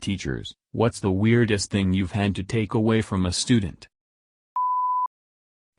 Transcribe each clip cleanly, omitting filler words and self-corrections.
teachers, what's the weirdest thing you've had to take away from a student?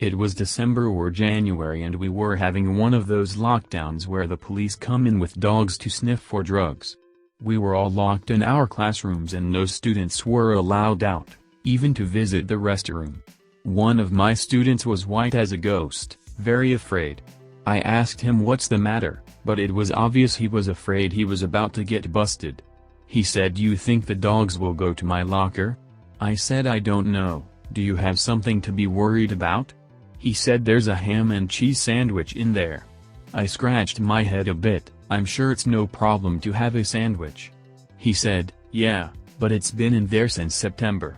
It was December or January and we were having one of those lockdowns where the police come in with dogs to sniff for drugs. We were all locked in our classrooms and no students were allowed out, even to visit the restroom. One of my students was white as a ghost, very afraid. I asked him what's the matter, but it was obvious he was afraid he was about to get busted. He said, "You think the dogs will go to my locker?" I said, "I don't know, do you have something to be worried about?" He said, "There's a ham and cheese sandwich in there." I scratched my head a bit, "I'm sure it's no problem to have a sandwich." He said, "Yeah, but it's been in there since September."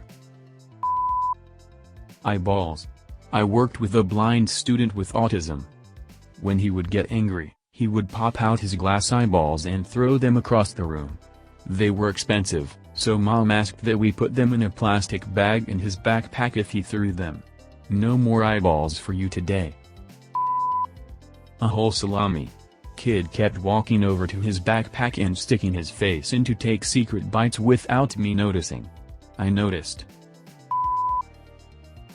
Eyeballs. I worked with a blind student with autism. When he would get angry, he would pop out his glass eyeballs and throw them across the room. They were expensive, so Mom asked that we put them in a plastic bag in his backpack if he threw them. No more eyeballs for you today. A whole salami. Kid kept walking over to his backpack and sticking his face in to take secret bites without me noticing. I noticed.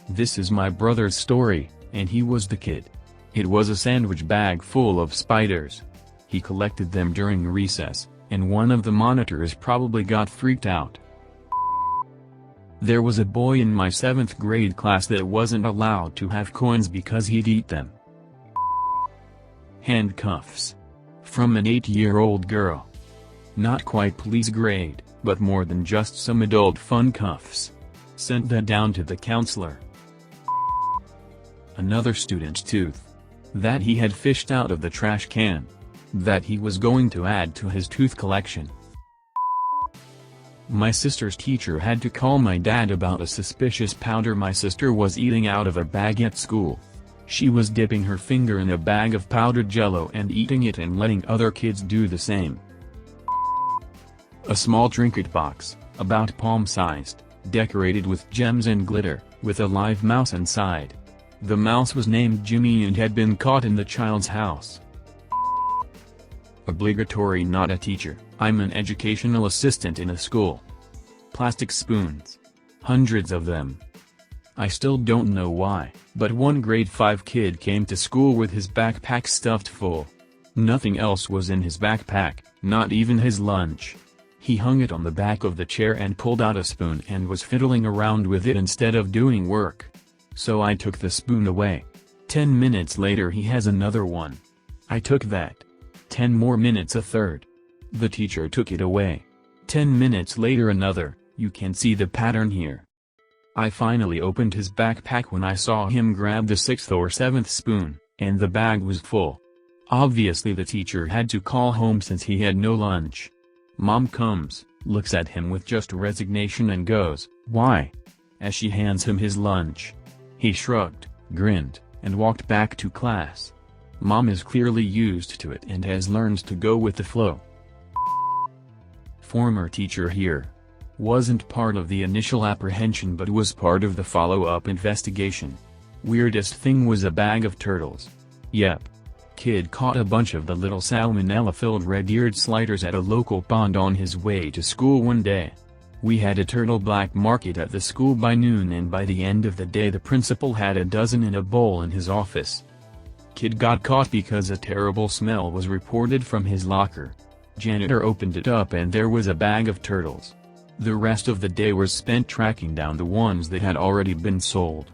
This is my brother's story, and he was the kid. It was a sandwich bag full of spiders. He collected them during recess, and one of the monitors probably got freaked out. There was a boy in my 7th grade class that wasn't allowed to have coins because he'd eat them. Handcuffs. From an 8-year-old girl. Not quite police grade, but more than just some adult fun cuffs. Sent that down to the counselor. Another student's tooth. That he had fished out of the trash can. That he was going to add to his tooth collection. My sister's teacher had to call my dad about a suspicious powder my sister was eating out of a bag at school. She was dipping her finger in a bag of powdered jello and eating it and letting other kids do the same. A small trinket box, about palm-sized, decorated with gems and glitter, with a live mouse inside. The mouse was named Jimmy and had been caught in the child's house. Obligatory, not a teacher, I'm an educational assistant in a school. Plastic spoons. Hundreds of them. I still don't know why, but one grade 5 kid came to school with his backpack stuffed full. Nothing else was in his backpack, not even his lunch. He hung it on the back of the chair and pulled out a spoon and was fiddling around with it instead of doing work. So I took the spoon away. 10 minutes later he has another one. I took that. 10 more minutes a third. The teacher took it away. 10 minutes later another. You can see the pattern here. I finally opened his backpack when I saw him grab the 6th or 7th spoon, and the bag was full. Obviously the teacher had to call home since he had no lunch. Mom comes, looks at him with just resignation and goes, "Why?" as she hands him his lunch. He shrugged, grinned, and walked back to class. Mom is clearly used to it and has learned to go with the flow. Former teacher here. Wasn't part of the initial apprehension but was part of the follow-up investigation. Weirdest thing was a bag of turtles. Yep. Kid caught a bunch of the little salmonella-filled red-eared sliders at a local pond on his way to school one day. We had a turtle black market at the school by noon and by the end of the day the principal had a dozen in a bowl in his office. Kid got caught because a terrible smell was reported from his locker. Janitor opened it up and there was a bag of turtles. The rest of the day was spent tracking down the ones that had already been sold.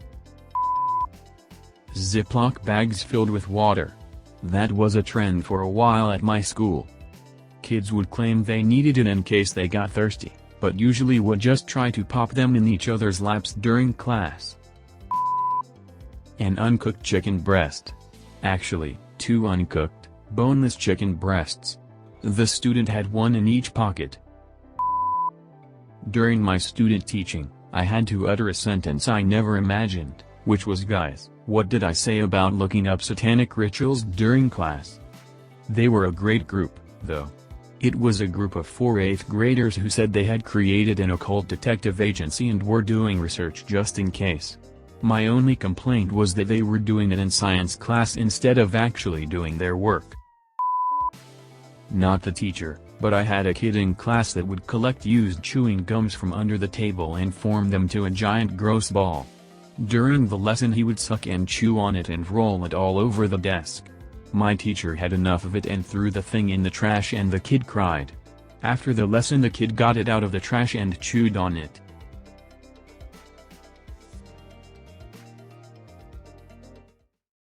Ziploc bags filled with water. That was a trend for a while at my school. Kids would claim they needed it in case they got thirsty, but usually would just try to pop them in each other's laps during class. An uncooked chicken breast. Actually, 2 uncooked, boneless chicken breasts. The student had one in each pocket. During my student teaching, I had to utter a sentence I never imagined, which was, "Guys, what did I say about looking up satanic rituals during class?" They were a great group, though. It was a group of 4 8th graders who said they had created an occult detective agency and were doing research just in case. My only complaint was that they were doing it in science class instead of actually doing their work. Not the teacher. But I had a kid in class that would collect used chewing gums from under the table and form them to a giant gross ball. During the lesson he would suck and chew on it and roll it all over the desk. My teacher had enough of it and threw the thing in the trash and the kid cried. After the lesson the kid got it out of the trash and chewed on it.